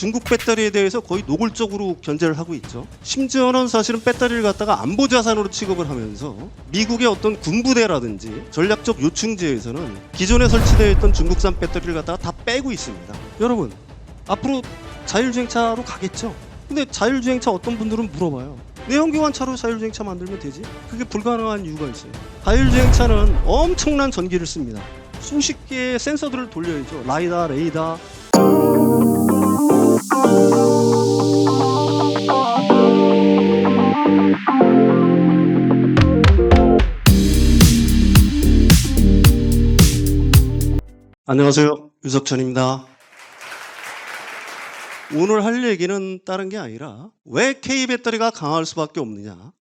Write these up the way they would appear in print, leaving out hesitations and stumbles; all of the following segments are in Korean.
중국 배터리에 대해서 거의 노골적으로 견제를 하고 있죠. 심지어는 사실은 배터리를 갖다가 안보 자산으로 취급을 하면서 미국의 어떤 군부대라든지 전략적 요충지에서는 기존에 설치되어 있던 중국산 배터리를 갖다가 다 빼고 있습니다. 여러분, 앞으로 자율주행차로 가겠죠? 근데 자율주행차 어떤 분들은 물어봐요. 내연기관 차로 자율주행차 만들면 되지? 그게 불가능한 이유가 있어요. 자율주행차는 엄청난 전기를 씁니다. 수십 개의 센서들을 돌려야죠. 라이다, 레이다. 안녕하세요. 유석천입니다. 오늘 할 얘기는 다른 게 아니라 왜 K배터리가 강할 수밖에 없느냐,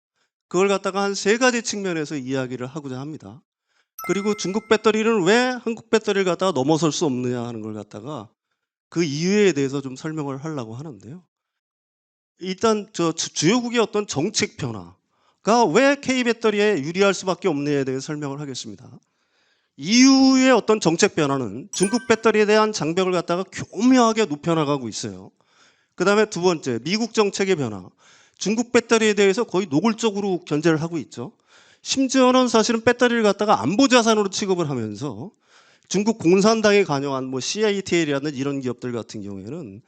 그걸 갖다가 한 세 가지 측면에서 이야기를 하고자 합니다. 그리고 중국 배터리는 왜 한국 배터리를 갖다가 넘어설 수 없느냐 하는 걸 갖다가 그 이유에 대해서 좀 설명을 하려고 하는데요. 일단 주요국의 어떤 정책 변화가 왜 K배터리에 유리할 수밖에 없느냐에 대해서 설명을 하겠습니다. EU의 어떤 정책 변화는 중국 배터리에 대한 장벽을 갖다가 교묘하게 높여나가고 있어요. 그 다음에 두 번째, 미국 정책의 변화. 중국 배터리에 대해서 거의 노골적으로 견제를 하고 있죠. 심지어는 사실은 배터리를 갖다가 안보 자산으로 취급을 하면서 중국 공산당에 관여한 CATL이라는 이런 기업들 같은 경우에는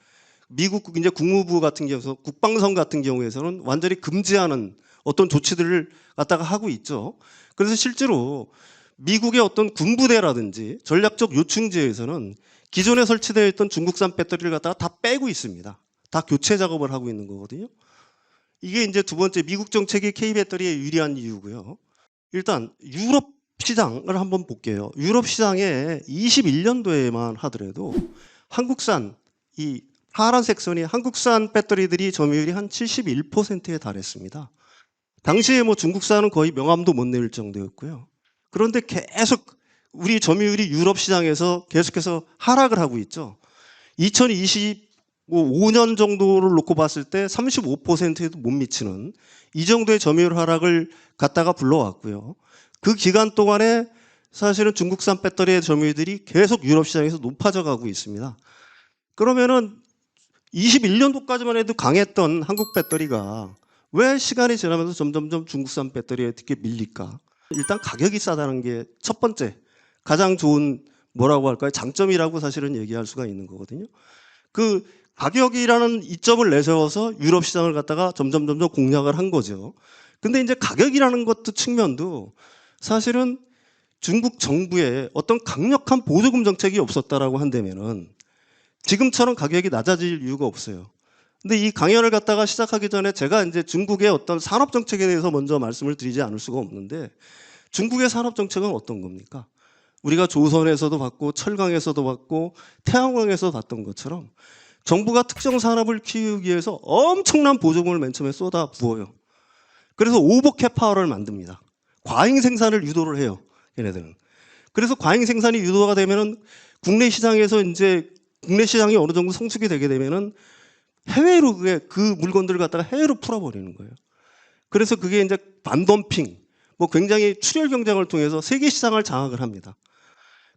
미국 이제 국무부 같은 경우에서 국방성 같은 경우에서는 완전히 금지하는 어떤 조치들을 갖다가 하고 있죠. 그래서 실제로 미국의 어떤 군부대라든지 전략적 요충지에서는 기존에 설치되어 있던 중국산 배터리를 갖다가 다 빼고 있습니다. 다 교체 작업을 하고 있는 거거든요. 이게 이제 두 번째, 미국 정책이 K배터리에 유리한 이유고요. 일단 유럽 시장을 한번 볼게요. 유럽 시장에 21년도에만 하더라도 한국산, 이 파란색 선이 한국산 배터리들이 점유율이 한 71%에 달했습니다. 당시에 중국산은 거의 명함도 못 내밀 정도였고요. 그런데 계속 우리 점유율이 유럽 시장에서 계속해서 하락을 하고 있죠. 2025년 정도를 놓고 봤을 때 35%에도 못 미치는 이 정도의 점유율 하락을 갖다가 불러왔고요. 그 기간 동안에 사실은 중국산 배터리의 점유율이 계속 유럽 시장에서 높아져 가고 있습니다. 그러면은 21년도까지만 해도 강했던 한국 배터리가 왜 시간이 지나면서 점점점 중국산 배터리에 이렇게 밀릴까? 일단 가격이 싸다는 게 첫 번째, 가장 좋은 뭐라고 할까요? 장점이라고 사실은 얘기할 수가 있는 거거든요. 그 가격이라는 이점을 내세워서 유럽 시장을 갖다가 점점 공략을 한 거죠. 근데 이제 가격이라는 것도 측면도 사실은 중국 정부의 어떤 강력한 보조금 정책이 없었다라고 한다면은 지금처럼 가격이 낮아질 이유가 없어요. 근데 이 강연을 갖다가 시작하기 전에 제가 이제 중국의 어떤 산업 정책에 대해서 먼저 말씀을 드리지 않을 수가 없는데, 중국의 산업 정책은 어떤 겁니까? 우리가 조선에서도 봤고 철강에서도 봤고 태양광에서 봤던 것처럼 정부가 특정 산업을 키우기 위해서 엄청난 보조금을 맨 처음에 쏟아 부어요. 그래서 오버캡 파워를 만듭니다. 과잉 생산을 유도를 해요, 얘네들은. 그래서 과잉 생산이 유도가 되면은 국내 시장에서 이제 국내 시장이 어느 정도 성숙이 되게 되면은 해외로 그 물건들을 갖다가 해외로 풀어버리는 거예요. 그래서 그게 이제 반덤핑, 굉장히 출혈 경쟁을 통해서 세계 시장을 장악을 합니다.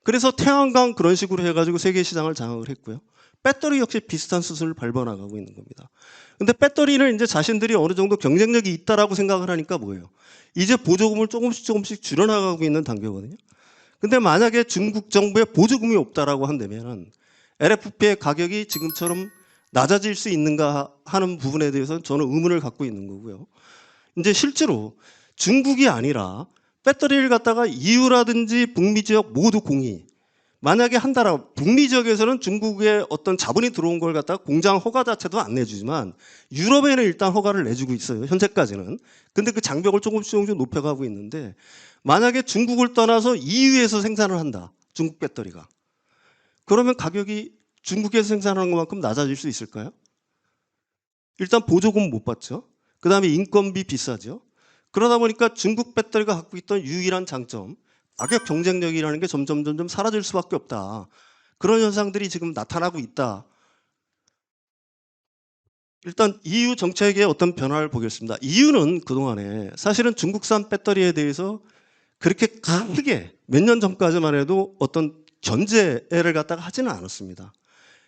그래서 태양광 그런 식으로 해가지고 세계 시장을 장악을 했고요. 배터리 역시 비슷한 수순을 밟아나가고 있는 겁니다. 근데 배터리는 이제 자신들이 어느 정도 경쟁력이 있다라고 생각을 하니까 뭐예요? 이제 보조금을 조금씩 줄여나가고 있는 단계거든요. 근데 만약에 중국 정부의 보조금이 없다라고 한다면은 LFP의 가격이 지금처럼 낮아질 수 있는가 하는 부분에 대해서는 저는 의문을 갖고 있는 거고요. 이제 실제로 중국이 아니라 배터리를 갖다가 EU라든지 북미 지역 모두 공이, 만약에 한다라 북미 지역에서는 중국의 어떤 자본이 들어온 걸 갖다가 공장 허가 자체도 안 내주지만 유럽에는 일단 허가를 내주고 있어요, 현재까지는. 근데 그 장벽을 조금씩 높여가고 있는데, 만약에 중국을 떠나서 EU에서 생산을 한다, 중국 배터리가, 그러면 가격이 중국에서 생산하는 것만큼 낮아질 수 있을까요? 일단 보조금 못 받죠. 그 다음에 인건비 비싸죠. 그러다 보니까 중국 배터리가 갖고 있던 유일한 장점, 가격 경쟁력이라는 게 점점 사라질 수밖에 없다. 그런 현상들이 지금 나타나고 있다. 일단 EU 정책의 어떤 변화를 보겠습니다. EU는 그동안에 사실은 중국산 배터리에 대해서 그렇게 크게 몇 년 전까지만 해도 어떤 견제를 갖다가 하지는 않았습니다.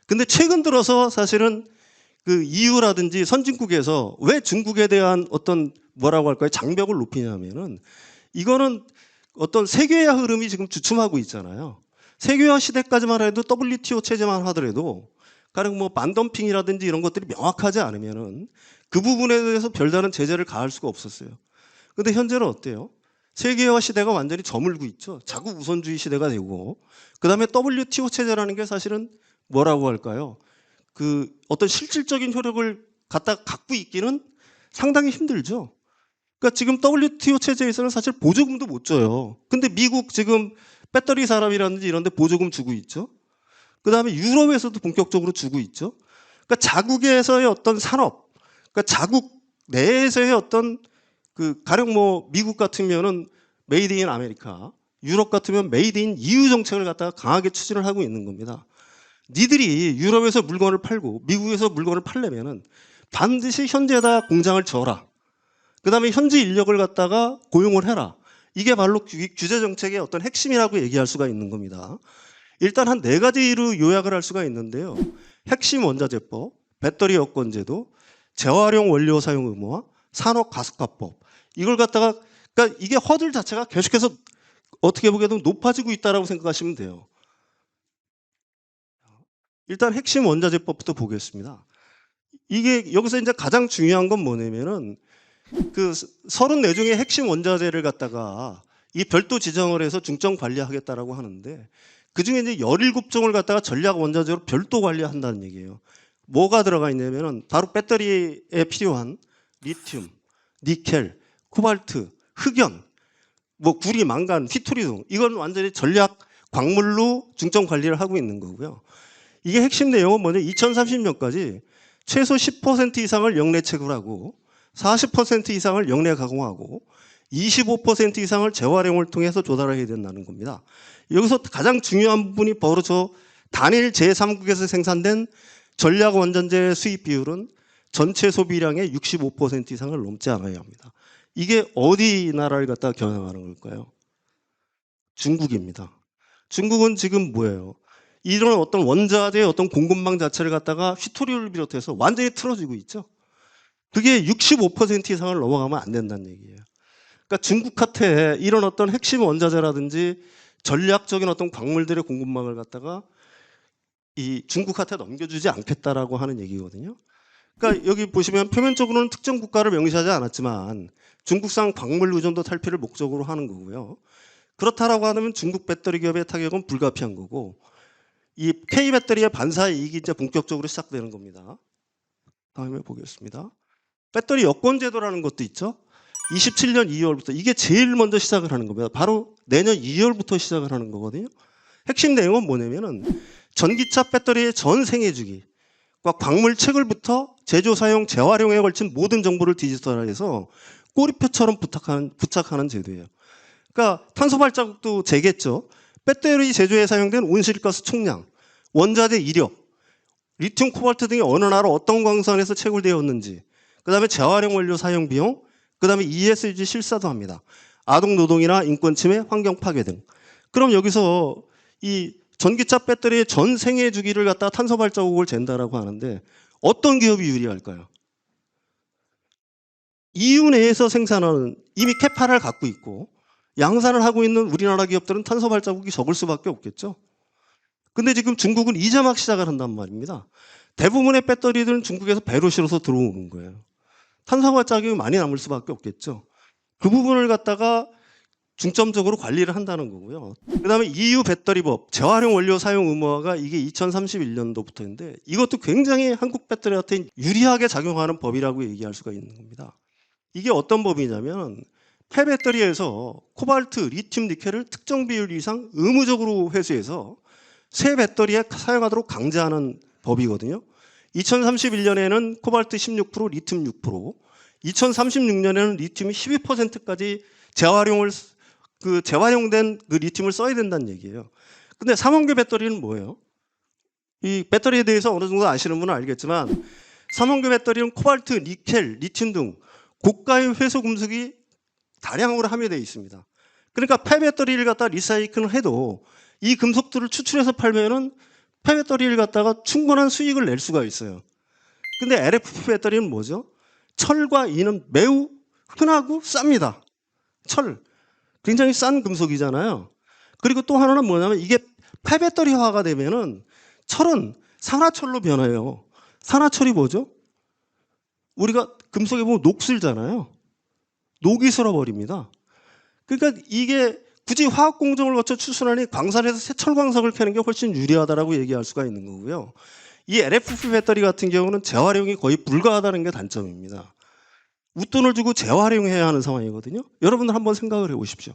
근데 최근 들어서 사실은 그 EU라든지 선진국에서 왜 중국에 대한 어떤 뭐라고 할까요? 장벽을 높이냐면은 이거는 어떤 세계화 흐름이 지금 주춤하고 있잖아요. 세계화 시대까지만 해도 WTO 체제만 하더라도 가령 뭐 반덤핑이라든지 이런 것들이 명확하지 않으면은 그 부분에 대해서 별다른 제재를 가할 수가 없었어요. 근데 현재는 어때요? 세계화 시대가 완전히 저물고 있죠. 자국 우선주의 시대가 되고 그다음에 WTO 체제라는 게 사실은 뭐라고 할까요? 그 어떤 실질적인 효력을 갖고 있기는 상당히 힘들죠. 그러니까 지금 WTO 체제에서는 사실 보조금도 못 줘요. 근데 미국 지금 배터리 산업이라든지 이런 데 보조금 주고 있죠. 그다음에 유럽에서도 본격적으로 주고 있죠. 그러니까 자국에서의 어떤 산업, 그러니까 자국 내에서의 어떤 그 가령 뭐 미국 같으면은 메이드 인 아메리카, 유럽 같으면 메이드 인 EU 정책을 갖다가 강하게 추진을 하고 있는 겁니다. 니들이 유럽에서 물건을 팔고 미국에서 물건을 팔려면은 반드시 현지에다 공장을 져라. 그다음에 현지 인력을 갖다가 고용을 해라. 이게 바로 규제 정책의 어떤 핵심이라고 얘기할 수가 있는 겁니다. 일단 한 4가지로 요약을 할 수가 있는데요. 핵심 원자재법, 배터리 여건제도, 재활용 원료 사용 의무화, 산업 가속화법. 이걸 갖다가 그러니까 이게 허들 자체가 계속해서 어떻게 보게도 높아지고 있다라고 생각하시면 돼요. 일단 핵심 원자재법부터 보겠습니다. 이게 여기서 이제 가장 중요한 건 뭐냐면은 그 34종의 핵심 원자재를 갖다가 이 별도 지정을 해서 중점 관리하겠다라고 하는데 그 중에 이제 17종을 갖다가 전략 원자재로 별도 관리한다는 얘기예요. 뭐가 들어가 있냐면은 바로 배터리에 필요한 리튬, 니켈, 코발트, 흑연, 뭐 구리, 망간, 휘토리 등 이건 완전히 전략 광물로 중점 관리를 하고 있는 거고요. 이게 핵심 내용은 뭐냐? 2030년까지 최소 10% 이상을 영내 채굴하고 40% 이상을 영내 가공하고 25% 이상을 재활용을 통해서 조달해야 된다는 겁니다. 여기서 가장 중요한 부분이 바로 저 단일 제3국에서 생산된 전략 원전재 수입 비율은 전체 소비량의 65% 이상을 넘지 않아야 합니다. 이게 어디 나라를 갖다가 겨냥하는 걸까요? 중국입니다. 중국은 지금 뭐예요? 이런 어떤 원자재의 어떤 공급망 자체를 갖다가 휘토리를 비롯해서 완전히 틀어지고 있죠. 그게 65% 이상을 넘어가면 안 된다는 얘기예요. 그러니까 중국한테 이런 어떤 핵심 원자재라든지 전략적인 어떤 광물들의 공급망을 갖다가 이 중국한테 넘겨주지 않겠다라고 하는 얘기거든요. 그러니까 여기 보시면 표면적으로는 특정 국가를 명시하지 않았지만 중국산 광물 의존도 탈피를 목적으로 하는 거고요. 그렇다라고 하면 중국 배터리 기업의 타격은 불가피한 거고 이 K 배터리의 반사 이익이 이제 본격적으로 시작되는 겁니다. 다음에 보겠습니다. 배터리 여권 제도라는 것도 있죠. 27년 2월부터 이게 제일 먼저 시작을 하는 겁니다. 바로 내년 2월부터 시작을 하는 거거든요. 핵심 내용은 뭐냐면은 전기차 배터리의 전 생애 주기과 광물 채굴부터 제조, 사용, 재활용에 걸친 모든 정보를 디지털화해서 꼬리표처럼 부착하는 제도예요. 그러니까 탄소 발자국도 재겠죠. 배터리 제조에 사용된 온실가스 총량, 원자재 이력, 리튬, 코발트 등이 어느 나라 어떤 광산에서 채굴되었는지, 그 다음에 재활용 원료 사용 비용, 그 다음에 ESG 실사도 합니다. 아동 노동이나 인권 침해, 환경 파괴 등. 그럼 여기서 이 전기차 배터리의 전 생애 주기를 갖다가 탄소 발자국을 잰다라고 하는데 어떤 기업이 유리할까요? EU 내에서 생산하는 이미 캐파를 갖고 있고 양산을 하고 있는 우리나라 기업들은 탄소 발자국이 적을 수밖에 없겠죠. 근데 지금 중국은 이제 막 시작을 한단 말입니다. 대부분의 배터리들은 중국에서 배로 실어서 들어오는 거예요. 탄소 발자국이 많이 남을 수밖에 없겠죠. 그 부분을 갖다가 중점적으로 관리를 한다는 거고요. 그다음에 EU 배터리법, 재활용 원료 사용 의무화가 이게 2031년도부터인데 이것도 굉장히 한국 배터리한테 유리하게 작용하는 법이라고 얘기할 수가 있는 겁니다. 이게 어떤 법이냐면 폐배터리에서 코발트, 리튬, 니켈을 특정 비율 이상 의무적으로 회수해서 새 배터리에 사용하도록 강제하는 법이거든요. 2031년에는 코발트 16%, 리튬 6%, 2036년에는 리튬이 12%까지 재활용된 그 리튬을 써야 된다는 얘기예요. 근데 삼원계 배터리는 뭐예요? 이 배터리에 대해서 어느 정도 아시는 분은 알겠지만 삼원계 배터리는 코발트, 니켈, 리튬 등 고가의 회수 금속이 다량으로 함유되어 있습니다. 그러니까 폐배터리를 갖다 리사이클을 해도 이 금속들을 추출해서 팔면은 폐배터리를 갖다가 충분한 수익을 낼 수가 있어요. 근데 LFP 배터리는 뭐죠? 철과 인은 매우 흔하고 쌉니다. 철. 굉장히 싼 금속이잖아요. 그리고 또 하나는 뭐냐면 이게 폐배터리화가 되면은 철은 산화철로 변해요. 산화철이 뭐죠? 우리가 금속에 보면 녹슬잖아요. 녹이 슬어버립니다. 그러니까 이게 굳이 화학 공정을 거쳐 추출하니 광산에서 새 철광석을 캐는 게 훨씬 유리하다라고 얘기할 수가 있는 거고요. 이 LFP 배터리 같은 경우는 재활용이 거의 불가하다는 게 단점입니다. 웃돈을 주고 재활용해야 하는 상황이거든요. 여러분들 한번 생각을 해보십시오.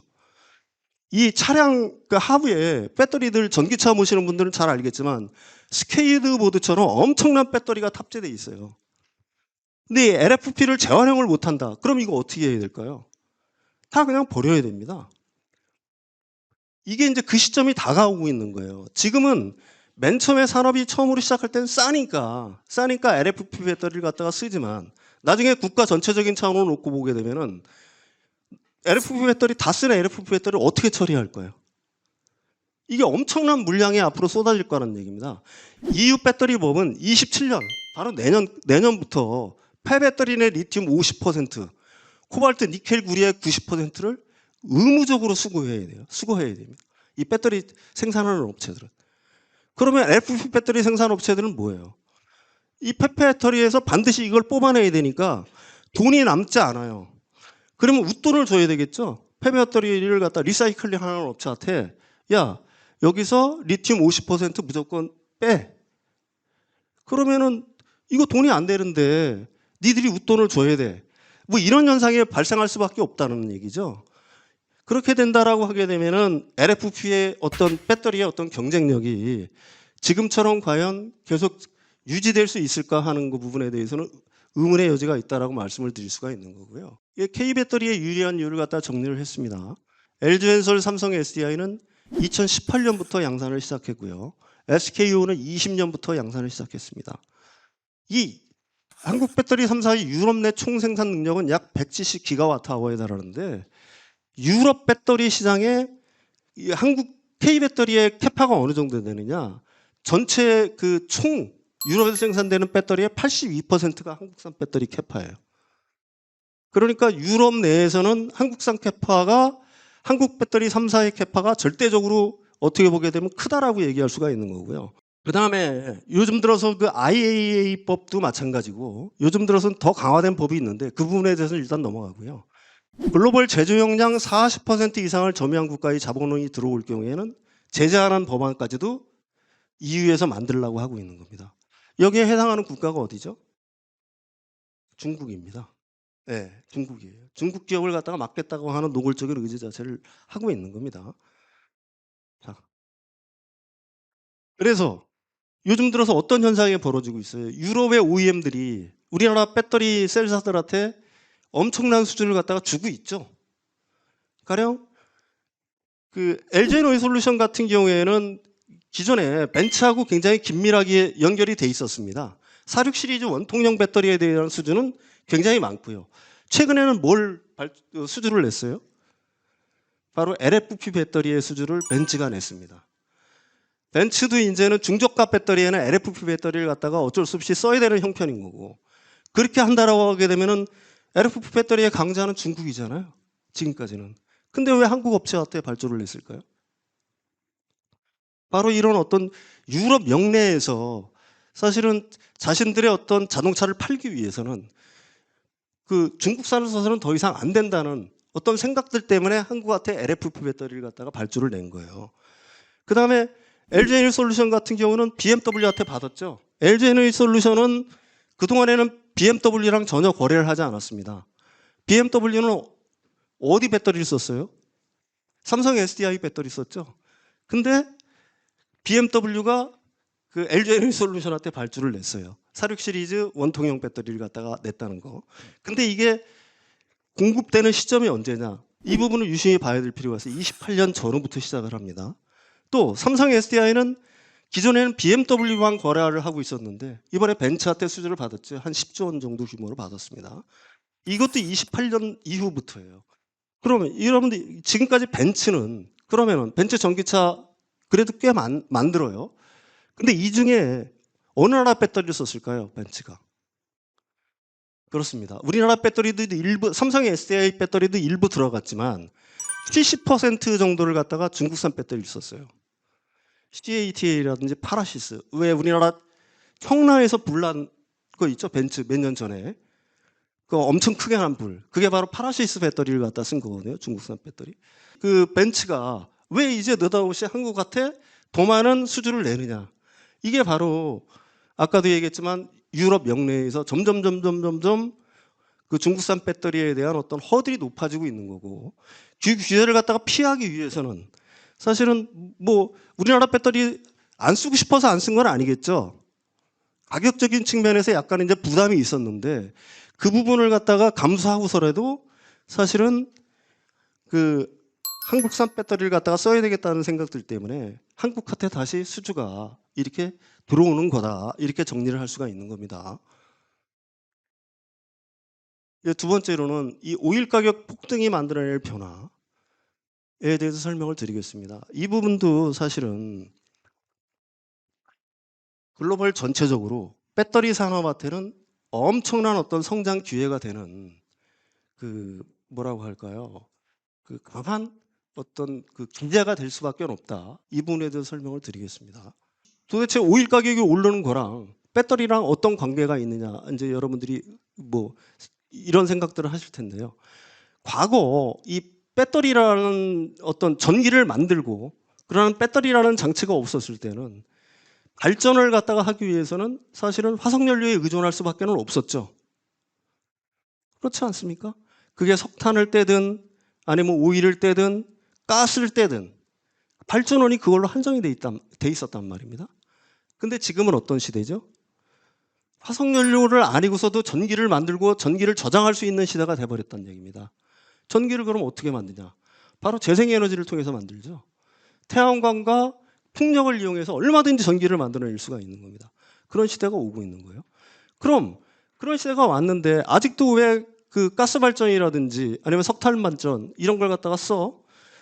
이 차량 그 하부에 배터리들 전기차 모시는 분들은 잘 알겠지만 스케이트보드처럼 엄청난 배터리가 탑재되어 있어요. 근데 이 LFP를 재활용을 못한다. 그럼 이거 어떻게 해야 될까요? 다 그냥 버려야 됩니다. 이게 이제 그 시점이 다가오고 있는 거예요. 지금은 맨 처음에 산업이 처음으로 시작할 때는 싸니까 LFP 배터리를 갖다가 쓰지만 나중에 국가 전체적인 차원으로 놓고 보게 되면은 LFP 배터리 다 쓰는 LFP 배터리를 어떻게 처리할 거예요? 이게 엄청난 물량이 앞으로 쏟아질 거라는 얘기입니다. EU 배터리 법은 27년 바로 내년부터 폐배터리 내 리튬 50%, 코발트, 니켈, 구리의 90%를 의무적으로 수거해야 돼요. 수거해야 됩니다. 이 배터리 생산하는 업체들은. 그러면 LFP 배터리 생산 업체들은 뭐예요? 이 폐배터리에서 반드시 이걸 뽑아내야 되니까 돈이 남지 않아요. 그러면 웃돈을 줘야 되겠죠. 폐배터리를 갖다 리사이클링 하는 업체한테 야 여기서 리튬 50% 무조건 빼. 그러면은 이거 돈이 안 되는데 니들이 웃돈을 줘야 돼. 뭐 이런 현상이 발생할 수밖에 없다는 얘기죠. 그렇게 된다라고 하게 되면은 LFP의 어떤 배터리의 어떤 경쟁력이 지금처럼 과연 계속 유지될 수 있을까 하는 그 부분에 대해서는 의문의 여지가 있다라고 말씀을 드릴 수가 있는 거고요. K 배터리의 유리한 이유를 갖다 정리를 했습니다. LG엔솔, 삼성 SDI는 2018년부터 양산을 시작했고요. SKU는 20년부터 양산을 시작했습니다. 이 한국 배터리 3사의 유럽 내 총 생산 능력은 약 170기가와트아워에 달하는데 유럽 배터리 시장에 이 한국 K 배터리의 캐파가 어느 정도 되느냐? 전체 그 총 유럽에서 생산되는 배터리의 82%가 한국산 배터리 캐파예요. 그러니까 유럽 내에서는 한국산 캐파가 한국 배터리 3사의 캐파가 절대적으로 어떻게 보게 되면 크다라고 얘기할 수가 있는 거고요. 그 다음에 요즘 들어서 그 IAEA 법도 마찬가지고 요즘 들어서는 더 강화된 법이 있는데 그 부분에 대해서는 일단 넘어가고요. 글로벌 제조 용량 40% 이상을 점유한 국가의 자본이 들어올 경우에는 제재하는 법안까지도 EU에서 만들려고 하고 있는 겁니다. 여기에 해당하는 국가가 어디죠? 중국입니다. 네, 중국이에요. 중국 기업을 갖다가 막겠다고 하는 노골적인 의지 자체를 하고 있는 겁니다. 자, 그래서 요즘 들어서 어떤 현상이 벌어지고 있어요? 유럽의 OEM들이 우리나라 배터리 셀사들한테 엄청난 수준을 갖다가 주고 있죠. 가령 그 LG에너지솔루션 같은 경우에는 기존에 벤츠하고 굉장히 긴밀하게 연결이 돼 있었습니다. 46 시리즈 원통형 배터리에 대한 수주는 굉장히 많고요. 최근에는 뭘 수주를 냈어요? 바로 LFP 배터리의 수주를 벤츠가 냈습니다. 벤츠도 이제는 중저가 배터리에는 LFP 배터리를 갖다가 어쩔 수 없이 써야 되는 형편인 거고 그렇게 한다라고 하게 되면은 LFP 배터리의 강자는 중국이잖아요. 지금까지는. 근데 왜 한국 업체한테 발주를 냈을까요? 바로 이런 어떤 유럽 영내에서 사실은 자신들의 어떤 자동차를 팔기 위해서는 그 중국산을 써서는 더 이상 안 된다는 어떤 생각들 때문에 한국한테 LFP 배터리를 갖다가 발주를 낸 거예요. 그 다음에 LG에너지솔루션 같은 경우는 BMW한테 받았죠. LG에너지솔루션은 그동안에는 BMW랑 전혀 거래를 하지 않았습니다. BMW는 어디 배터리를 썼어요? 삼성 SDI 배터리 썼죠. 근데 BMW가 그 LG에너지솔루션한테 발주를 냈어요. 46 시리즈 원통형 배터리를 갖다가 냈다는 거. 근데 이게 공급되는 시점이 언제냐? 이 부분을 유심히 봐야 될 필요가 있어요. 28년 전후부터 시작을 합니다. 또 삼성 SDI는 기존에는 BMW만 거래를 하고 있었는데 이번에 벤츠한테 수주를 받았죠. 한 10조 원 정도 규모로 받았습니다. 이것도 28년 이후부터예요. 그러면 여러분들 지금까지 벤츠는 그러면은 벤츠 전기차 그래도 꽤 만들어요. 근데 이 중에 어느 나라 배터리를 썼을까요? 벤츠가. 그렇습니다. 우리나라 배터리도 일부, 삼성의 SDI 배터리도 일부 들어갔지만 70% 정도를 갖다가 중국산 배터리를 썼어요. CATL이라든지 파라시스. 왜 우리나라 청라에서 불난 거 있죠? 벤츠 몇 년 전에. 그 엄청 크게 난 불. 그게 바로 파라시스 배터리를 갖다 쓴 거거든요. 중국산 배터리. 그 벤츠가 왜 이제 느닷없이 한국한테 더 많은 수주를 내느냐. 이게 바로 아까도 얘기했지만 유럽 영내에서 점점 그 중국산 배터리에 대한 어떤 허들이 높아지고 있는 거고, 규제를 갖다가 피하기 위해서는 사실은 뭐 우리나라 배터리 안 쓰고 싶어서 안 쓴 건 아니겠죠. 가격적인 측면에서 약간 이제 부담이 있었는데 그 부분을 갖다가 감수하고서라도 사실은 그 한국산 배터리를 갖다가 써야 되겠다는 생각들 때문에 한국한테 다시 수주가 이렇게 들어오는 거다. 이렇게 정리를 할 수가 있는 겁니다. 두 번째로는 이 오일 가격 폭등이 만들어낼 변화에 대해서 설명을 드리겠습니다. 이 부분도 사실은 글로벌 전체적으로 배터리 산업한테는 엄청난 어떤 성장 기회가 되는 그 뭐라고 할까요? 그 강한 어떤 그 기제가 될 수밖에 없다. 이 부분에 대해서 설명을 드리겠습니다. 도대체 오일 가격이 오르는 거랑 배터리랑 어떤 관계가 있느냐? 이제 여러분들이 뭐 이런 생각들을 하실 텐데요. 과거 이 배터리라는 어떤 전기를 만들고 그러한 배터리라는 장치가 없었을 때는 발전을 갖다가 하기 위해서는 사실은 화석연료에 의존할 수밖에 없었죠. 그렇지 않습니까? 그게 석탄을 떼든 아니면 오일을 떼든 가스를 떼든 발전원이 그걸로 한정이 돼 있었단 말입니다. 근데 지금은 어떤 시대죠? 화석연료를 아니고서도 전기를 만들고 전기를 저장할 수 있는 시대가 돼버렸다는 얘기입니다. 전기를 그럼 어떻게 만드냐? 바로 재생에너지를 통해서 만들죠. 태양광과 풍력을 이용해서 얼마든지 전기를 만들어낼 수가 있는 겁니다. 그런 시대가 오고 있는 거예요. 그럼 그런 시대가 왔는데 아직도 왜 그 가스 발전이라든지 아니면 석탄 발전 이런 걸 갖다가 써?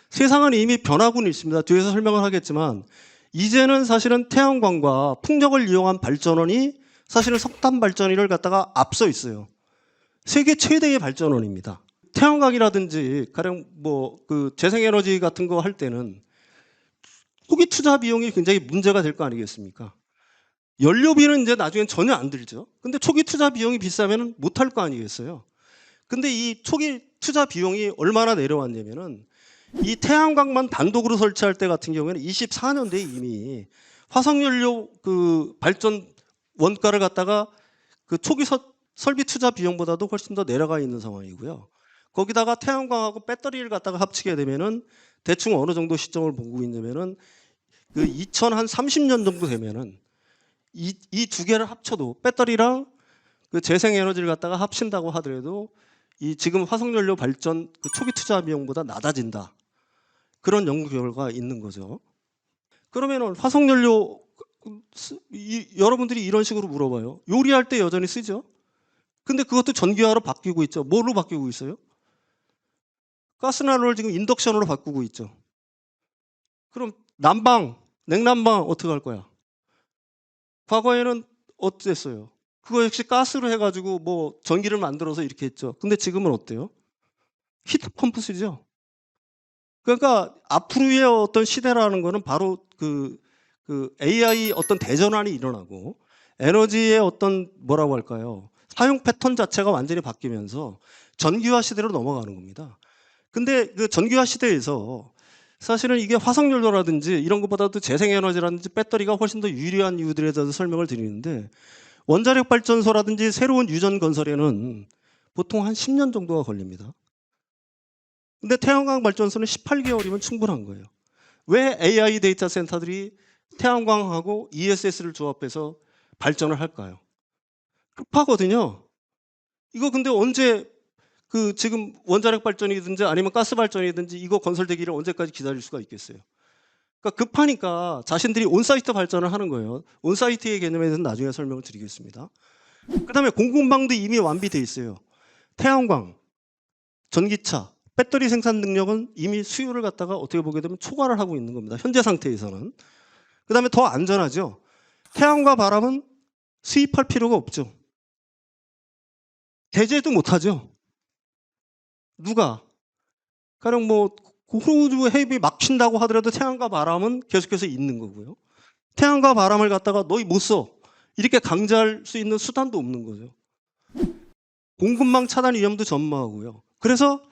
세상은 이미 변하고는 있습니다. 뒤에서 설명을 하겠지만 이제는 사실은 태양광과 풍력을 이용한 발전원이 사실은 석탄 발전을 갖다가 앞서 있어요. 세계 최대의 발전원입니다. 태양광이라든지 가령 뭐 그 재생에너지 같은 거 할 때는 초기 투자 비용이 굉장히 문제가 될 거 아니겠습니까? 연료비는 이제 나중엔 전혀 안 들죠. 근데 초기 투자 비용이 비싸면 못 할 거 아니겠어요? 근데 이 초기 투자 비용이 얼마나 내려왔냐면은 이 태양광만 단독으로 설치할 때 같은 경우에는 24년도에 이미 화석연료 그 발전 원가를 갖다가 그 초기 설비 투자 비용보다도 훨씬 더 내려가 있는 상황이고요. 거기다가 태양광하고 배터리를 갖다가 합치게 되면은 대충 어느 정도 시점을 보고 있냐면은 그 2030년 정도 되면은 이 두 개를 합쳐도 배터리랑 그 재생에너지를 갖다가 합친다고 하더라도 이 지금 화석연료 발전 그 초기 투자 비용보다 낮아진다. 그런 연구 결과가 있는 거죠. 그러면은 화석연료 여러분들이 이런 식으로 물어봐요. 요리할 때 여전히 쓰죠? 근데 그것도 전기화로 바뀌고 있죠. 뭘로 바뀌고 있어요? 가스난로를 지금 인덕션으로 바꾸고 있죠. 그럼 난방, 냉난방 어떻게 할 거야? 과거에는 어땠어요? 그거 역시 가스로 해가지고 뭐 전기를 만들어서 이렇게 했죠. 근데 지금은 어때요? 히트펌프 쓰죠. 그러니까 앞으로의 어떤 시대라는 거는 바로 그 AI 어떤 대전환이 일어나고 에너지의 어떤 뭐라고 할까요? 사용 패턴 자체가 완전히 바뀌면서 전기화 시대로 넘어가는 겁니다. 근데 그 전기화 시대에서 사실은 이게 화석연료라든지 이런 것보다도 재생에너지라든지 배터리가 훨씬 더 유리한 이유들에 대해서 설명을 드리는데 원자력 발전소라든지 새로운 유전 건설에는 보통 한 10년 정도가 걸립니다. 근데 태양광 발전소는 18개월이면 충분한 거예요. 왜 AI 데이터 센터들이 태양광하고 ESS를 조합해서 발전을 할까요? 급하거든요. 이거 근데 언제 그 지금 원자력 발전이든지 아니면 가스 발전이든지 이거 건설되기를 언제까지 기다릴 수가 있겠어요? 그러니까 급하니까 자신들이 온사이트 발전을 하는 거예요. 온사이트의 개념에 대해서는 나중에 설명을 드리겠습니다. 그다음에 공급망도 이미 완비돼 있어요. 태양광, 전기차, 배터리 생산 능력은 이미 수요를 갖다가 어떻게 보게 되면 초과를 하고 있는 겁니다. 현재 상태에서는. 그다음에 더 안전하죠. 태양과 바람은 수입할 필요가 없죠. 제재도 못하죠. 누가? 가령 뭐 호주 해협이 막힌다고 하더라도 태양과 바람은 계속해서 있는 거고요. 태양과 바람을 갖다가 너희 못 써. 이렇게 강제할 수 있는 수단도 없는 거죠. 공급망 차단 위험도 전무하고요. 그래서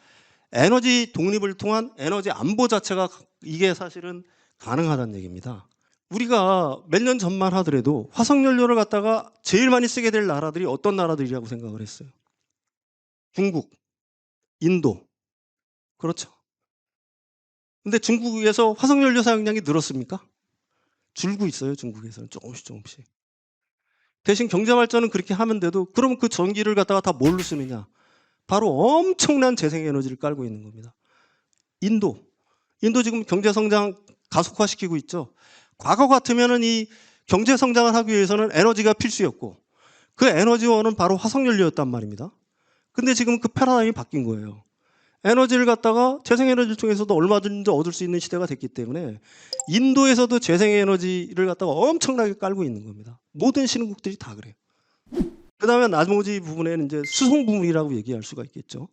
에너지 독립을 통한 에너지 안보 자체가 이게 사실은 가능하다는 얘기입니다. 우리가 몇 년 전만 하더라도 화석연료를 갖다가 제일 많이 쓰게 될 나라들이 어떤 나라들이라고 생각을 했어요? 중국, 인도. 그렇죠. 근데 중국에서 화석연료 사용량이 늘었습니까? 줄고 있어요, 중국에서는 조금씩 조금씩. 대신 경제발전은 그렇게 하면 돼도 그럼 그 전기를 갖다가 다 뭘로 쓰느냐? 바로 엄청난 재생에너지를 깔고 있는 겁니다. 인도 지금 경제성장 가속화시키고 있죠. 과거 같으면은 이 경제성장을 하기 위해서는 에너지가 필수였고 그 에너지원은 바로 화석연료였단 말입니다. 근데 지금 그 패러다임이 바뀐 거예요. 에너지를 갖다가 재생에너지를 통해서도 얼마든지 얻을 수 있는 시대가 됐기 때문에 인도에서도 재생에너지를 갖다가 엄청나게 깔고 있는 겁니다. 모든 신흥국들이 다 그래요. 그 다음에 나머지 부분에는 이제 수송 부분이라고 얘기할 수가 있겠죠.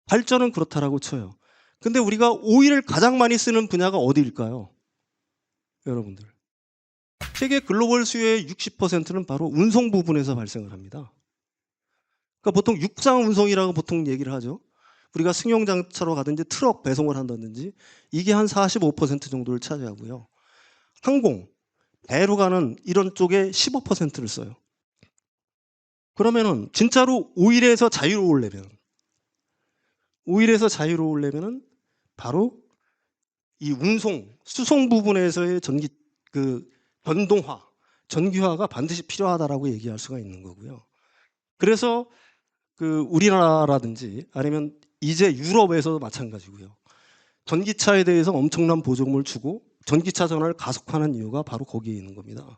발전은 그렇다라고 쳐요. 근데 우리가 오일을 가장 많이 쓰는 분야가 어디일까요? 여러분들. 세계 글로벌 수요의 60%는 바로 운송 부분에서 발생을 합니다. 그러니까 보통 육상 운송이라고 보통 얘기를 하죠. 우리가 승용장차로 가든지 트럭 배송을 한다든지 이게 한 45% 정도를 차지하고요. 항공, 배로 가는 이런 쪽에 15%를 써요. 그러면은 진짜로 오일에서 자유로우려면은 바로 이 운송, 수송 부분에서의 전기화가 반드시 필요하다라고 얘기할 수가 있는 거고요. 그래서 우리나라라든지 아니면 이제 유럽에서도 마찬가지고요. 전기차에 대해서 엄청난 보조금을 주고 전기차 전환을 가속화하는 이유가 바로 거기에 있는 겁니다.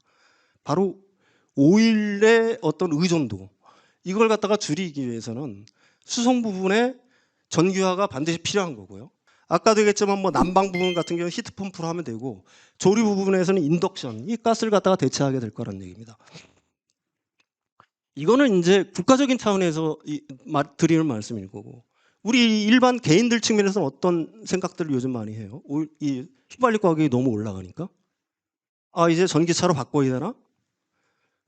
바로 오일의 어떤 의존도 이걸 갖다가 줄이기 위해서는 수송 부분에 전기화가 반드시 필요한 거고요. 아까도 얘기했지만 뭐 난방 부분 같은 경우는 히트펌프로 하면 되고 조리 부분에서는 인덕션, 이 가스를 갖다가 대체하게 될 거라는 얘기입니다. 이거는 이제 국가적인 차원에서 드리는 말씀일 거고 우리 일반 개인들 측면에서는 어떤 생각들을 요즘 많이 해요? 이 휘발유 가격이 너무 올라가니까 이제 전기차로 바꿔야 되나?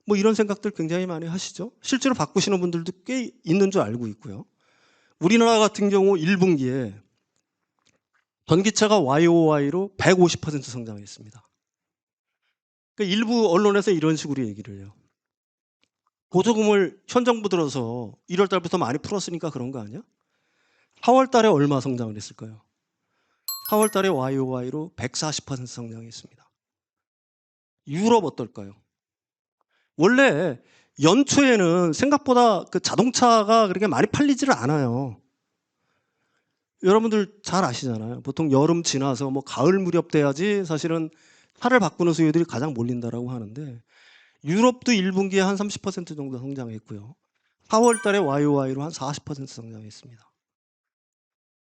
뭐 이런 생각들 굉장히 많이 하시죠. 실제로 바꾸시는 분들도 꽤 있는 줄 알고 있고요. 우리나라 같은 경우 1분기에 전기차가 YOY로 150% 성장했습니다. 그러니까 일부 언론에서 이런 식으로 얘기를 해요. 보조금을 현 정부 들어서 1월 달부터 많이 풀었으니까 그런 거 아니야? 4월 달에 얼마 성장을 했을까요? 4월 달에 YOY로 140% 성장했습니다. 유럽 어떨까요? 원래 연초에는 생각보다 그 자동차가 그렇게 많이 팔리지를 않아요. 여러분들 잘 아시잖아요. 보통 여름 지나서 뭐 가을 무렵 돼야지 사실은 차를 바꾸는 수요들이 가장 몰린다라고 하는데 유럽도 1분기에 한 30% 정도 성장했고요. 4월 달에 YOY로 한 40% 성장했습니다.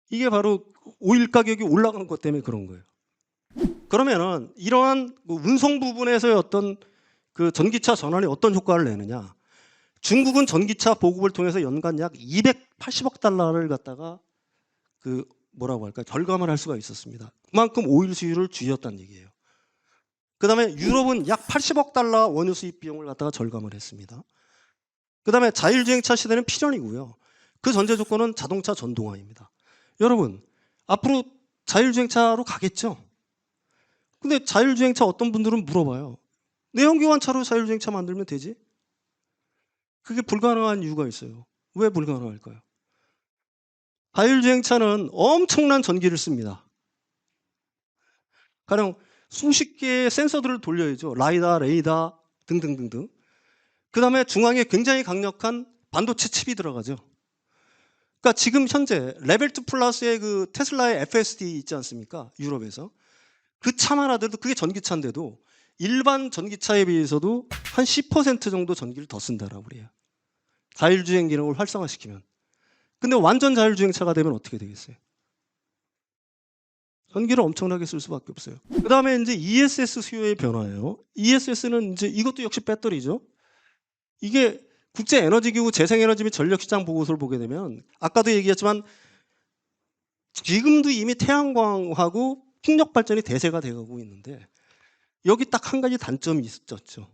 이게 바로 오일 가격이 올라간 것 때문에 그런 거예요. 그러면은 이러한 운송 부분에서의 어떤 그 전기차 전환이 어떤 효과를 내느냐? 중국은 전기차 보급을 통해서 연간 약 280억 달러를 갖다가 절감을 할 수가 있었습니다. 그만큼 오일 수요를 줄였다는 얘기예요. 그 다음에 유럽은 약 80억 달러 원유 수입 비용을 갖다가 절감을 했습니다. 그 다음에 자율주행차 시대는 필연이고요. 그 전제 조건은 자동차 전동화입니다. 여러분, 앞으로 자율주행차로 가겠죠? 근데 자율주행차 어떤 분들은 물어봐요. 내연기관차로 자율주행차 만들면 되지? 그게 불가능한 이유가 있어요. 왜 불가능할까요? 자율주행차는 엄청난 전기를 씁니다. 가령 수십 개의 센서들을 돌려야죠. 라이다, 레이다 등등등등. 그 다음에 중앙에 굉장히 강력한 반도체 칩이 들어가죠. 그러니까 지금 현재 레벨 2 플러스의 그 테슬라의 FSD 있지 않습니까? 유럽에서. 그 차만 하더라도 그게 전기차인데도 일반 전기차에 비해서도 한 10% 정도 전기를 더 쓴다라고 그래요. 자율주행 기능을 활성화시키면. 근데 완전 자율주행차가 되면 어떻게 되겠어요? 전기를 엄청나게 쓸 수밖에 없어요. 그 다음에 이제 ESS 수요의 변화예요. ESS는 이제 이것도 역시 배터리죠. 이게 국제에너지기구 재생에너지 및 전력시장 보고서를 보게 되면 아까도 얘기했지만 지금도 이미 태양광하고 풍력 발전이 대세가 되고 있는데 여기 딱 한 가지 단점이 있었죠.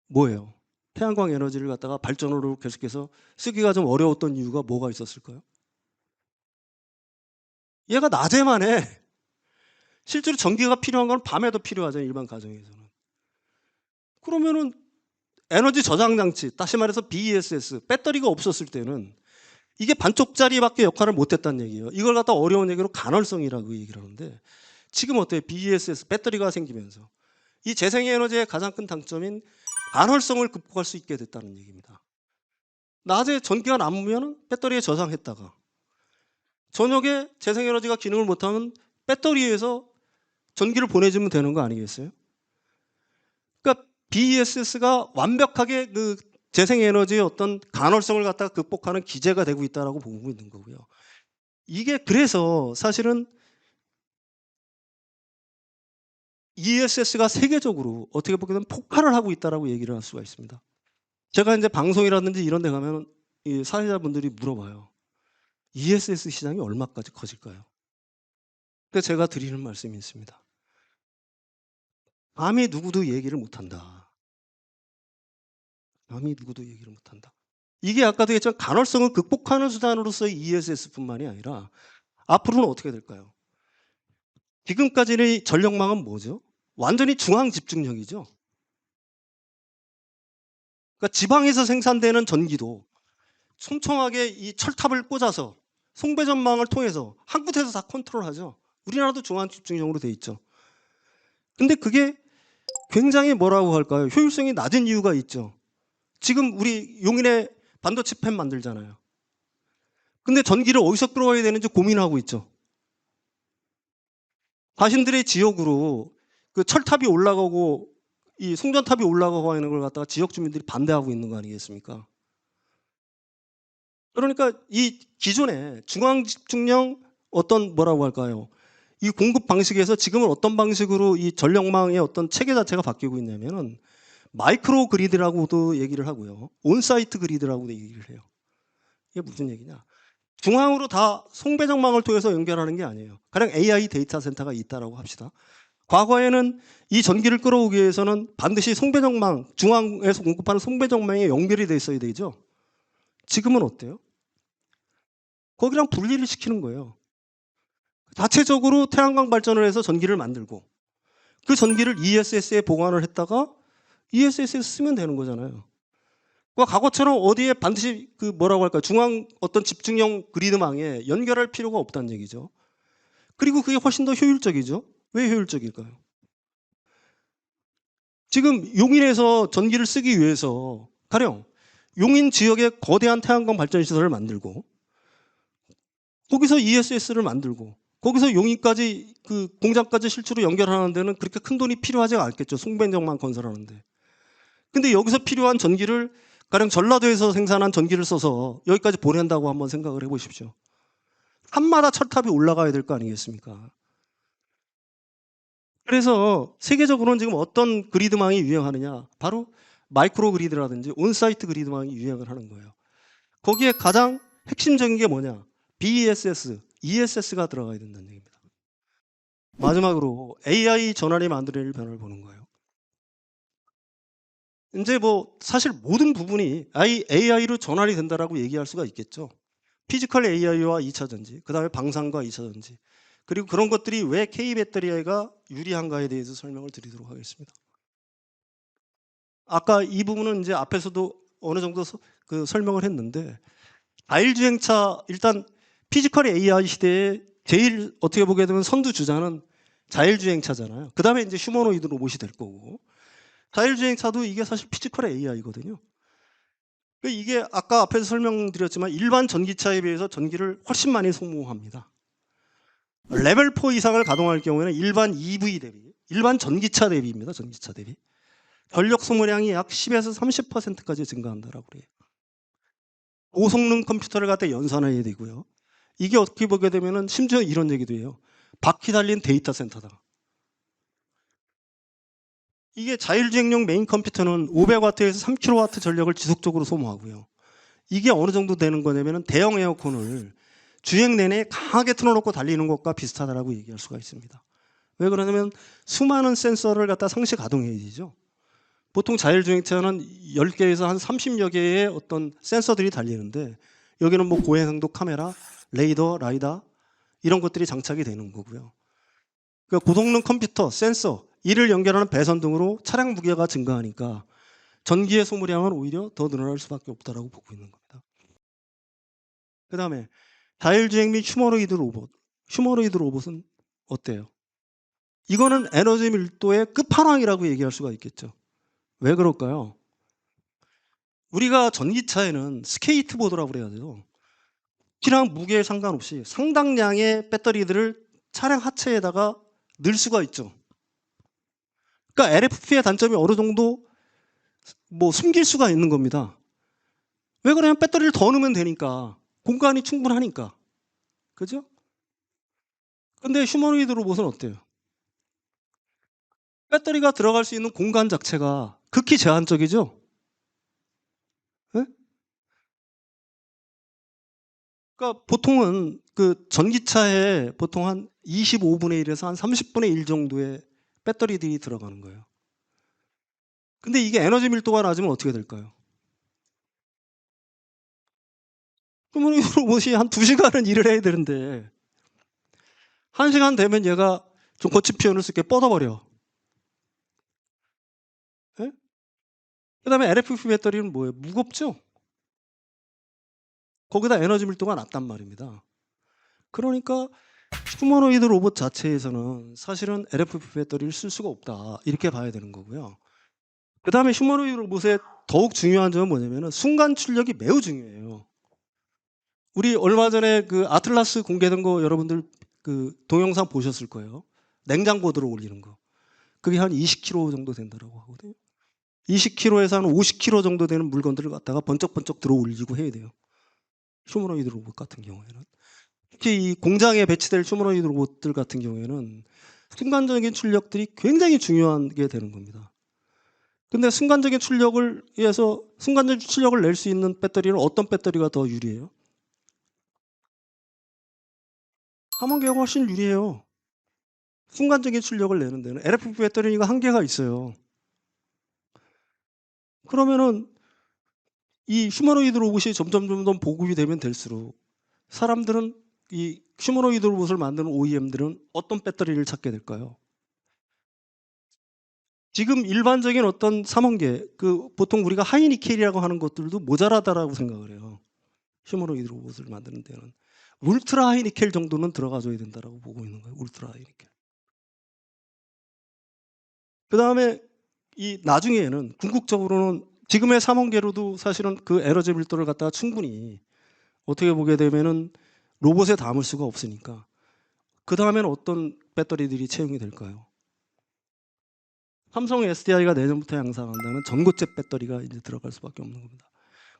뭐예요? 태양광 에너지를 갖다가 발전으로 계속해서 쓰기가 좀 어려웠던 이유가 뭐가 있었을까요? 얘가 낮에만 해. 실제로 전기가 필요한 건 밤에도 필요하잖아요. 일반 가정에서는. 그러면은 에너지 저장 장치, 다시 말해서 BESS, 배터리가 없었을 때는 이게 반쪽짜리밖에 역할을 못했다는 얘기예요. 이걸 갖다 어려운 얘기로 간헐성이라고 얘기를 하는데 지금 어때요? BESS, 배터리가 생기면서 이 재생에너지의 가장 큰 장점인 간헐성을 극복할 수 있게 됐다는 얘기입니다. 낮에 전기가 남으면 배터리에 저장했다가 저녁에 재생에너지가 기능을 못하면 배터리에서 전기를 보내주면 되는 거 아니겠어요? 그러니까 BESS가 완벽하게 그 재생에너지의 어떤 간헐성을 갖다가 극복하는 기제가 되고 있다고 보고 있는 거고요. 이게 그래서 사실은 ESS가 세계적으로 어떻게 보면 폭발을 하고 있다고 얘기를 할 수가 있습니다. 제가 이제 방송이라든지 이런 데 가면 이 사회자분들이 물어봐요. ESS 시장이 얼마까지 커질까요? 그래서 제가 드리는 말씀이 있습니다. 감히 누구도 얘기를 못한다. 감히 누구도 얘기를 못한다. 이게 아까도 얘기했지만 간헐성을 극복하는 수단으로서의 ESS뿐만이 아니라 앞으로는 어떻게 될까요? 지금까지의 전력망은 뭐죠? 완전히 중앙 집중력이죠. 그러니까 지방에서 생산되는 전기도 촘촘하게 이 철탑을 꽂아서 송배전망을 통해서 한 곳에서 다 컨트롤하죠. 우리나라도 중앙 집중력으로 돼 있죠. 근데 그게 굉장히 뭐라고 할까요? 효율성이 낮은 이유가 있죠. 지금 우리 용인에 반도체 팬 만들잖아요. 근데 전기를 어디서 끌어와야 되는지 고민하고 있죠. 자신들의 지역으로 그 철탑이 올라가고 이 송전탑이 올라가고 하는 걸 갖다가 지역 주민들이 반대하고 있는 거 아니겠습니까? 그러니까 이 기존의 중앙 집중력 어떤 뭐라고 할까요? 이 공급 방식에서 지금은 어떤 방식으로 이 전력망의 어떤 체계 자체가 바뀌고 있냐면은 마이크로 그리드라고도 얘기를 하고요. 온사이트 그리드라고도 얘기를 해요. 이게 무슨 얘기냐? 중앙으로 다 송배전망을 통해서 연결하는 게 아니에요. 가령 AI 데이터 센터가 있다라고 합시다. 과거에는 이 전기를 끌어오기 위해서는 반드시 송배전망, 중앙에서 공급하는 송배전망에 연결이 돼 있어야 되죠. 지금은 어때요? 거기랑 분리를 시키는 거예요. 자체적으로 태양광 발전을 해서 전기를 만들고 그 전기를 ESS에 보관을 했다가 ESS에 쓰면 되는 거잖아요. 그러니까 과거처럼 어디에 반드시 그 뭐라고 할까요? 중앙 어떤 집중형 그리드망에 연결할 필요가 없다는 얘기죠. 그리고 그게 훨씬 더 효율적이죠. 왜 효율적일까요? 지금 용인에서 전기를 쓰기 위해서 가령 용인 지역에 거대한 태양광 발전 시설을 만들고 거기서 ESS를 만들고 거기서 용인까지 그 공장까지 실제로 연결하는 데는 그렇게 큰 돈이 필요하지 않겠죠. 송배전망 건설하는데. 근데 여기서 필요한 전기를 가령 전라도에서 생산한 전기를 써서 여기까지 보낸다고 한번 생각을 해보십시오. 산마다 철탑이 올라가야 될 거 아니겠습니까? 그래서 세계적으로는 지금 어떤 그리드망이 유행하느냐? 바로 마이크로 그리드라든지 온사이트 그리드망이 유행을 하는 거예요. 거기에 가장 핵심적인 게 뭐냐? BESS, ESS가 들어가야 된다는 얘기입니다. 마지막으로 AI 전환이 만들어낼 변화를 보는 거예요. 이제 뭐 사실 모든 부분이 AI로 전환이 된다라고 얘기할 수가 있겠죠. 피지컬 AI와 2차 전지, 그다음에 방산과 2차 전지. 그리고 그런 것들이 왜 K배터리가 유리한가에 대해서 설명을 드리도록 하겠습니다. 아까 이 부분은 이제 앞에서도 어느 정도 그 설명을 했는데 자율주행차 일단 피지컬 AI 시대에 제일 어떻게 보게 되면 선두주자는 자율주행차잖아요. 그다음에 이제 휴머노이드 로봇이 될 거고 자율주행차도 이게 사실 피지컬 AI거든요. 이게 아까 앞에서 설명드렸지만 일반 전기차에 비해서 전기를 훨씬 많이 소모합니다. 레벨 4 이상을 가동할 경우에는 일반 EV 대비, 일반 전기차 대비입니다. 전기차 대비. 전력 소모량이 약 10에서 30%까지 증가한다라고 그래요. 고성능 컴퓨터를 갖다 연산해야 되고요. 이게 어떻게 보게 되면은 심지어 이런 얘기도 해요. 바퀴 달린 데이터 센터다. 이게 자율주행용 메인 컴퓨터는 500W에서 3kW 전력을 지속적으로 소모하고요. 이게 어느 정도 되는 거냐면 대형 에어컨을 주행 내내 강하게 틀어놓고 달리는 것과 비슷하다라고 얘기할 수가 있습니다. 왜 그러냐면 수많은 센서를 갖다 상시 가동해야 되죠. 보통 자율주행차는 10개에서 한 30여 개의 어떤 센서들이 달리는데 여기는 뭐 고해상도 카메라, 레이더, 라이다 이런 것들이 장착이 되는 거고요. 그러니까 고성능 컴퓨터, 센서, 이를 연결하는 배선 등으로 차량 무게가 증가하니까 전기의 소모량은 오히려 더 늘어날 수밖에 없다라고 보고 있는 겁니다. 그 다음에 자율주행 및 휴머노이드 로봇. 휴머노이드 로봇은 어때요? 이거는 에너지 밀도의 끝판왕이라고 얘기할 수가 있겠죠. 왜 그럴까요? 우리가 전기차에는 스케이트보드라고 그래야 돼요. 키랑 무게에 상관없이 상당량의 배터리들을 차량 하체에다가 넣을 수가 있죠. 그러니까 LFP의 단점이 어느 정도 뭐 숨길 수가 있는 겁니다. 왜 그러냐면 배터리를 더 넣으면 되니까. 공간이 충분하니까. 그죠? 근데 휴머노이드 로봇은 어때요? 배터리가 들어갈 수 있는 공간 자체가 극히 제한적이죠? 네? 그러니까 보통은 그 전기차에 보통 한 25분의 1에서 한 30분의 1 정도의 배터리들이 들어가는 거예요. 근데 이게 에너지 밀도가 낮으면 어떻게 될까요? 그러면 이 로봇이 한 2시간은 일을 해야 되는데 1시간 되면 얘가 좀 거친 표현을 쓸게 뻗어버려. 네? 그 다음에 LFP 배터리는 뭐예요? 무겁죠? 거기다 에너지 밀도가 낮단 말입니다. 그러니까 휴머노이드 로봇 자체에서는 사실은 LFP 배터리를 쓸 수가 없다. 이렇게 봐야 되는 거고요. 그 다음에 휴머노이드 로봇의 더욱 중요한 점은 뭐냐면 순간 출력이 매우 중요해요. 우리 얼마 전에 그 아틀라스 공개된 거 여러분들 그 동영상 보셨을 거예요. 냉장고들을 올리는 거. 그게 한 20kg 정도 된다고 하거든요. 20kg에서 한 50kg 정도 되는 물건들을 갖다가 번쩍번쩍 들어 올리고 해야 돼요. 휴머노이드 로봇 같은 경우에는. 특히 이 공장에 배치될 휴머노이드 로봇들 같은 경우에는 순간적인 출력들이 굉장히 중요하게 되는 겁니다. 근데 순간적인 출력을 위해서 순간적인 출력을 낼 수 있는 배터리는 어떤 배터리가 더 유리해요? 함원계가 훨씬 유리해요. 순간적인 출력을 내는 데는 LFP 배터리가 한계가 있어요. 그러면은 이 휴머노이드 로봇이 점점 보급이 되면 될수록 사람들은 이 휴머노이드 로봇을 만드는 OEM들은 어떤 배터리를 찾게 될까요? 지금 일반적인 어떤 삼원계, 그 보통 우리가 하이니켈이라고 하는 것들도 모자라다라고 생각을 해요. 휴머노이드 로봇을 만드는 데는. 울트라 하이니켈 정도는 들어가줘야 된다라고 보고 있는 거예요. 울트라 하이니켈. 그 다음에 이 나중에는 궁극적으로는 지금의 삼원계로도 사실은 그 에너지 밀도를 갖다가 충분히 어떻게 보게 되면은 로봇에 담을 수가 없으니까 그 다음에는 어떤 배터리들이 채용이 될까요? 삼성 SDI가 내년부터 양산한다는 전고체 배터리가 이제 들어갈 수밖에 없는 겁니다.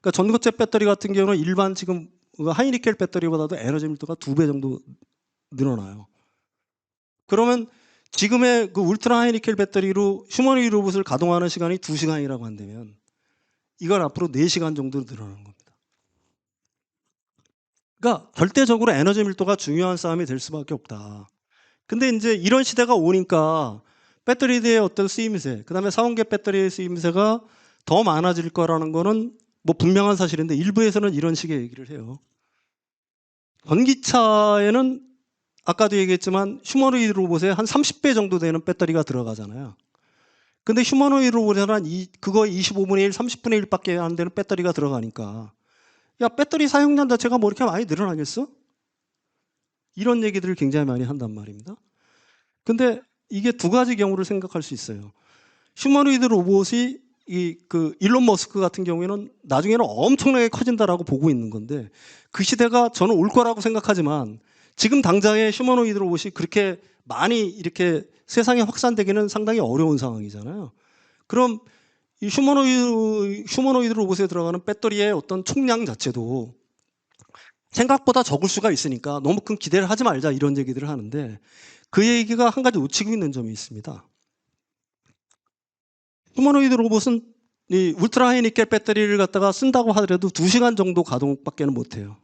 그러니까 전고체 배터리 같은 경우는 일반 지금 하이니켈 배터리보다도 에너지 밀도가 2배 정도 늘어나요. 그러면 지금의 그 울트라 하이니켈 배터리로 휴머노이드 로봇을 가동하는 시간이 2시간이라고 한다면 이건 앞으로 4시간 정도로 늘어나는 겁니다. 그러니까 절대적으로 에너지 밀도가 중요한 싸움이 될 수밖에 없다. 근데 이제 이런 시대가 오니까 배터리의 어떤 쓰임새, 그 다음에 사원계 배터리의 쓰임새가 더 많아질 거라는 거는 뭐 분명한 사실인데 일부에서는 이런 식의 얘기를 해요. 전기차에는 아까도 얘기했지만 휴머노이드 로봇에 한 30배 정도 되는 배터리가 들어가잖아요. 근데 휴머노이드 로봇에는 그거 25분의 1, 30분의 1밖에 안 되는 배터리가 들어가니까 야, 배터리 사용량 자체가 뭐 이렇게 많이 늘어나겠어? 이런 얘기들을 굉장히 많이 한단 말입니다. 근데 이게 두 가지 경우를 생각할 수 있어요. 휴머노이드 로봇이 그 일론 머스크 같은 경우에는 나중에는 엄청나게 커진다라고 보고 있는 건데 그 시대가 저는 올 거라고 생각하지만 지금 당장의 휴머노이드 로봇이 그렇게 많이 이렇게 세상에 확산되기는 상당히 어려운 상황이잖아요. 그럼 이 휴머노이드 로봇에 들어가는 배터리의 어떤 총량 자체도 생각보다 적을 수가 있으니까 너무 큰 기대를 하지 말자 이런 얘기들을 하는데 그 얘기가 한 가지 놓치고 있는 점이 있습니다. 휴머노이드 로봇은 이 울트라 하이니켈 배터리를 갖다가 쓴다고 하더라도 2시간 정도 가동밖에는 못해요.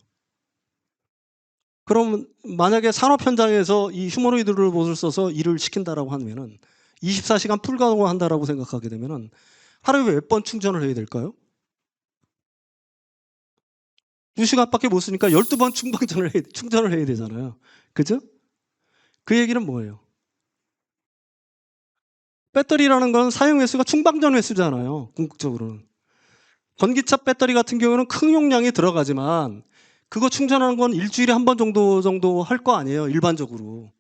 그럼 만약에 산업 현장에서 이 휴머노이드 로봇을 써서 일을 시킨다라고 하면은 24시간 풀 가동을 한다라고 생각하게 되면은 하루에 몇 번 충전을 해야 될까요? 2시간밖에 못 쓰니까 12번 충전을 해야 되잖아요. 그죠? 그 얘기는 뭐예요? 배터리라는 건 사용 횟수가 충방전 횟수잖아요. 궁극적으로는. 전기차 배터리 같은 경우는 큰 용량이 들어가지만 그거 충전하는 건 일주일에 한 번 정도 할 거 아니에요. 일반적으로.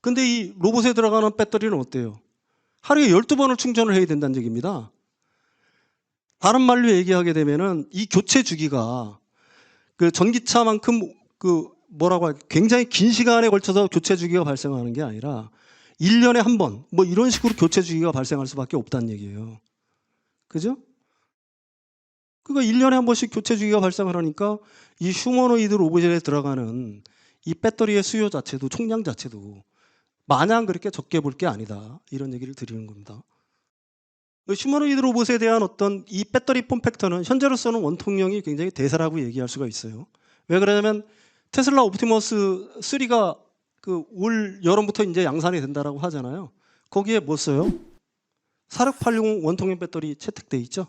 근데 이 로봇에 들어가는 배터리는 어때요? 하루에 12번을 충전을 해야 된다는 얘기입니다. 다른 말로 얘기하게 되면은 이 교체 주기가 그 전기차만큼 그 뭐라고 할까 굉장히 긴 시간에 걸쳐서 교체 주기가 발생하는 게 아니라 1년에 한 번 뭐 이런 식으로 교체 주기가 발생할 수밖에 없다는 얘기예요. 그죠? 그러니까 1년에 한 번씩 교체 주기가 발생을 하니까 이 휴머노이드 로봇에 들어가는 이 배터리의 수요 자체도 총량 자체도 마냥 그렇게 적게 볼 게 아니다. 이런 얘기를 드리는 겁니다. 휴머노이드 로봇에 대한 어떤 이 배터리 폼팩터는 현재로서는 원통형이 굉장히 대세라고 얘기할 수가 있어요. 왜 그러냐면 테슬라 옵티머스 3가 그 올 여름부터 이제 양산이 된다라고 하잖아요. 거기에 뭐 써요? 4680 원통형 배터리 채택돼 있죠.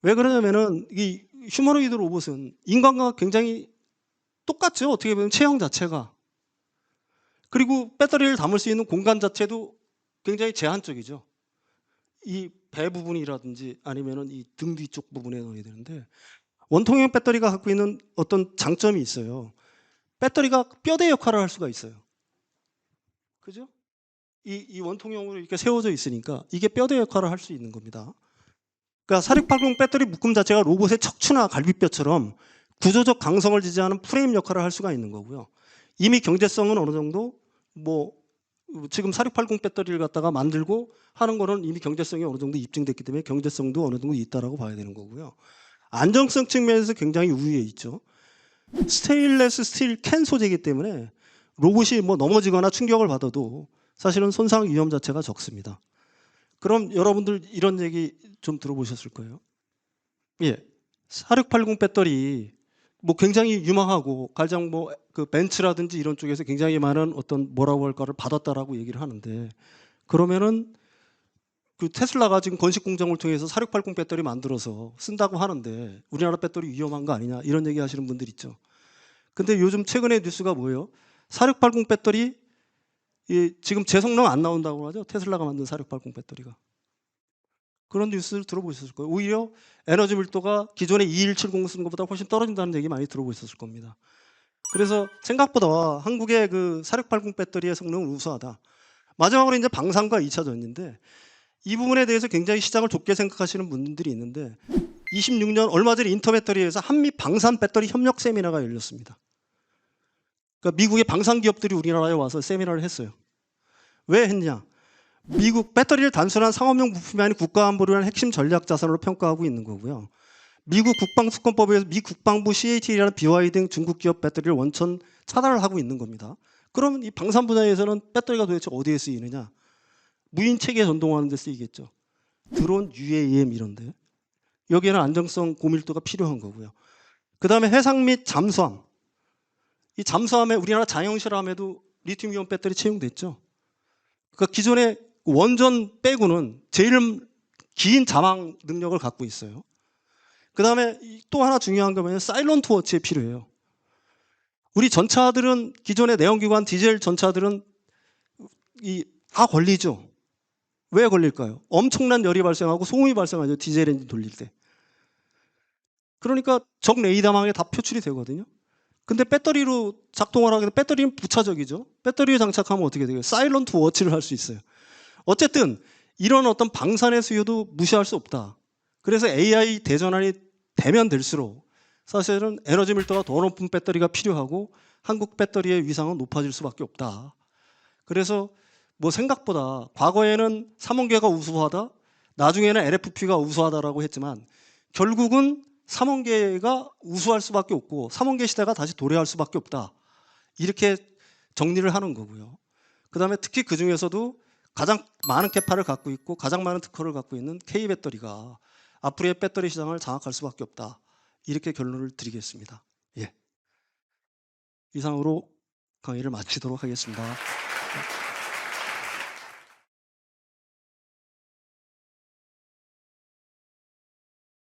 왜 그러냐면은 이 휴머노이드 로봇은 인간과 굉장히 똑같죠. 어떻게 보면 체형 자체가. 그리고 배터리를 담을 수 있는 공간 자체도 굉장히 제한적이죠. 이 배 부분이라든지 아니면은 이 등 뒤쪽 부분에 넣어야 되는데 원통형 배터리가 갖고 있는 어떤 장점이 있어요. 배터리가 뼈대 역할을 할 수가 있어요. 그죠? 이 원통형으로 이렇게 세워져 있으니까 이게 뼈대 역할을 할 수 있는 겁니다. 그러니까 4680 배터리 묶음 자체가 로봇의 척추나 갈비뼈처럼 구조적 강성을 지지하는 프레임 역할을 할 수가 있는 거고요. 이미 경제성은 어느 정도 뭐 지금 4680 배터리를 갖다가 만들고 하는 거는 이미 경제성이 어느 정도 입증됐기 때문에 경제성도 어느 정도 있다라고 봐야 되는 거고요. 안정성 측면에서 굉장히 우위에 있죠. 스테인레스 스틸 캔 소재이기 때문에 로봇이 뭐 넘어지거나 충격을 받아도 사실은 손상 위험 자체가 적습니다. 그럼 여러분들 이런 얘기 좀 들어보셨을 거예요. 예. 4680 배터리 뭐 굉장히 유망하고 가장 뭐 그 벤츠라든지 이런 쪽에서 굉장히 많은 어떤 뭐라고 할까를 받았다라고 얘기를 하는데 그러면은 그 테슬라가 지금 건식 공정을 통해서 4680 배터리 만들어서 쓴다고 하는데 우리나라 배터리 위험한 거 아니냐 이런 얘기 하시는 분들 있죠. 근데 요즘 최근에 뉴스가 뭐예요? 4680 배터리 지금 재성능 안 나온다고 하죠. 테슬라가 만든 4680 배터리가. 그런 뉴스를 들어보셨을 거예요. 오히려 에너지 밀도가 기존의 2170 쓰는 것보다 훨씬 떨어진다는 얘기 많이 들어보셨을 겁니다. 그래서 생각보다 한국의 그 4680 배터리의 성능은 우수하다. 마지막으로 이제 방산과 2차 전지인데 이 부분에 대해서 굉장히 시장을 좁게 생각하시는 분들이 있는데 26년 얼마 전에 인터배터리에서 한미 방산 배터리 협력 세미나가 열렸습니다. 그러니까 미국의 방산 기업들이 우리나라에 와서 세미나를 했어요. 왜 했냐? 미국 배터리를 단순한 상업용 부품이 아닌 국가 안보를 위한 핵심 전략 자산으로 평가하고 있는 거고요. 미국 국방수권법에서 미 국방부 CATL이라는 BYD 등 중국 기업 배터리를 원천 차단을 하고 있는 겁니다. 그러면 이 방산 분야에서는 배터리가 도대체 어디에 쓰이느냐? 무인 체계 전동하는 데 쓰이겠죠. 드론, UAM 이런데. 여기에는 안정성, 고밀도가 필요한 거고요. 그 다음에 해상 및 잠수함. 이 잠수함에 우리나라 장영실함에도 리튬이온 배터리 채용됐죠. 그러니까 기존의 원전 빼고는 제일 긴 자망 능력을 갖고 있어요. 그 다음에 또 하나 중요한 게 뭐냐면 사일런트 워치에 필요해요. 우리 전차들은 기존의 내연기관 디젤 전차들은 다 걸리죠. 왜 걸릴까요? 엄청난 열이 발생하고 소음이 발생하죠. 디젤 엔진 돌릴 때. 그러니까 적 레이더망에 다 표출이 되거든요. 근데 배터리로 작동을 하게 되면 배터리는 부차적이죠. 배터리에 장착하면 어떻게 돼요? 사일런트 워치를 할 수 있어요. 어쨌든 이런 어떤 방산의 수요도 무시할 수 없다. 그래서 AI 대전환이 되면 될수록 사실은 에너지 밀도가 더 높은 배터리가 필요하고 한국 배터리의 위상은 높아질 수밖에 없다. 그래서 뭐 생각보다 과거에는 삼원계가 우수하다, 나중에는 LFP가 우수하다라고 했지만 결국은 삼원계가 우수할 수밖에 없고 삼원계 시대가 다시 도래할 수밖에 없다. 이렇게 정리를 하는 거고요. 그 다음에 특히 그 중에서도 가장 많은 캐파를 갖고 있고 가장 많은 특허를 갖고 있는 K배터리가 앞으로의 배터리 시장을 장악할 수밖에 없다. 이렇게 결론을 드리겠습니다. 예. 이상으로 강의를 마치도록 하겠습니다.